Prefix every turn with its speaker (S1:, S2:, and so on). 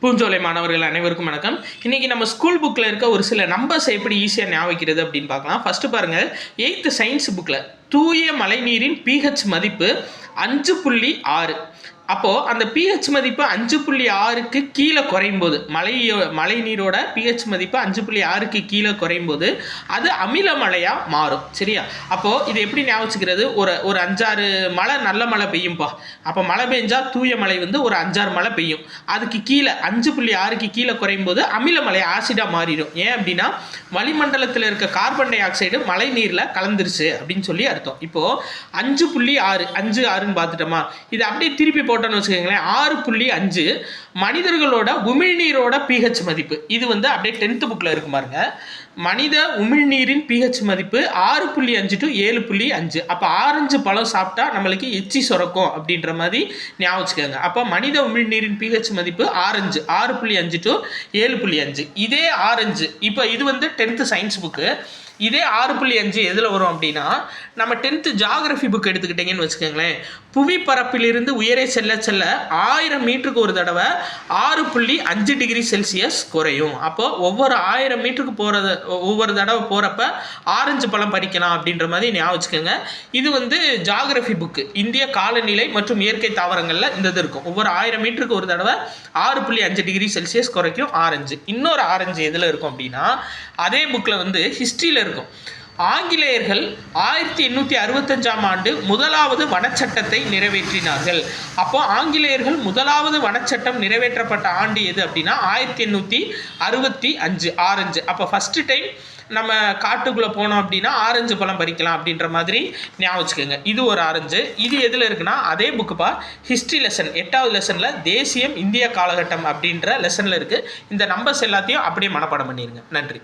S1: பூஞ்சோலை மாணவர்கள் அனைவருக்கும் வணக்கம். இன்னைக்கு நம்ம ஸ்கூல் புக்கில் இருக்க ஒரு சில நம்பர்ஸ் எப்படி ஈஸியாக ஞாபகம் வைக்கிறது அப்படின்னு பார்க்கலாம். ஃபர்ஸ்ட் பாருங்க, 8th சயின்ஸ் புக்கில் தூய மழைநீரின் pH மதிப்பு 5.6. அப்போது அந்த pH மதிப்பு 5.6க்கு கீழே குறையும் போது, மழை நீரோட pH மதிப்பு 5.6க்கு கீழே குறையும் போது அது அமில மழையாக மாறும். சரியா? அப்போது இது எப்படி ஞாபகிக்கிறது? ஒரு 5-6 மழை நல்ல மழை பெய்யும்பா. அப்போ மழை பெஞ்சால் தூய மழை ஒரு 5-6 மழை பெய்யும். அதுக்கு கீழே 5.6க்கு கீழே குறையும் போது அமில மழை ஆசிடாக மாறிடும். ஏன் அப்படின்னா வளிமண்டலத்தில் இருக்க கார்பன் டை ஆக்சைடு மழை நீரில் கலந்துருச்சு அப்படின்னு சொல்லி அர்த்தம். இப்போது 5.6 5-6ன்னு பார்த்துட்டோமா? இது அப்படியே திருப்பி வச்சுக்கோங்களேன். 6.5 மனிதர்களோட உமிழ்நீரோட pH மதிப்பு. இது அப்படியே 10th புக்ல இருக்கு பாருங்க. மனித உமிழ்நீரின் pH மதிப்பு 6.5 to 7.5. அப்போ ஆரஞ்சு பழம் சாப்பிட்டா நம்மளுக்கு எச்சி சுரக்கும் அப்படின்ற மாதிரி ஞாபகம் வச்சுக்கோங்க. அப்போ மனித உமிழ்நீரின் pH மதிப்பு ஆரஞ்சு 6.5 to 7.5. இதே ஆரஞ்சு இப்போ இது 10th சயின்ஸ் புக்கு. இதே 6.5 எதில் வரும் அப்படின்னா, நம்ம 10th ஜாகிரபி புக் எடுத்துக்கிட்டிங்கன்னு வச்சுக்கோங்களேன். புவி பரப்பிலிருந்து உயரே செல்ல செல்ல 1000 மீட்டருக்கு ஒரு தடவை 6.5 டிகிரி செல்சியஸ் குறையும். அப்போ ஒவ்வொரு 1000 மீட்டருக்கு ஒவ்வொரு தடவை போகிறப்ப ஆரஞ்சு பழம் பறிக்கலாம் அப்படின்ற மாதிரி ஞாபகம் வச்சுக்கோங்க. இது ஜாகிரபி புக்கு. இந்திய காலநிலை மற்றும் இயற்கை தாவரங்களில் இந்த இது இருக்கும். ஒவ்வொரு 1000 மீட்டருக்கு ஒரு தடவை 6.5 டிகிரி செல்சியஸ் குறைக்கும் ஆரஞ்சு. இன்னொரு ஆரஞ்சு எதில் இருக்கும் அப்படின்னா, அதே புக்கில் ஹிஸ்ட்ரியில் இருக்கும். ஆங்கிலேயர்கள் 1865ஆம் ஆண்டு முதலாவது வனச்சட்டத்தை நிறைவேற்றினார்கள். அப்போ ஆங்கிலேயர்கள் முதலாவது வனச்சட்டம் நிறைவேற்றப்பட்ட ஆண்டு எது அப்படின்னா 1865 ஆரஞ்சு. அப்போ ஃபர்ஸ்ட் டைம் நம்ம காட்டுக்குள்ளே போனோம் அப்படின்னா ஆரஞ்சு பழம் பறிக்கலாம் அப்படின்ற மாதிரி ஞாபகம் வச்சுக்கோங்க. இது ஒரு ஆரஞ்சு. இது எதில் இருக்குன்னா அதே புக்குப்பா, ஹிஸ்ட்ரி லெசன் 8வது லெசனில் தேசியம் இந்திய காலகட்டம் அப்படின்ற லெசனில் இருக்குது. இந்த நம்பர்ஸ் எல்லாத்தையும் அப்படியே மனப்பாடம் பண்ணிடுங்க. நன்றி.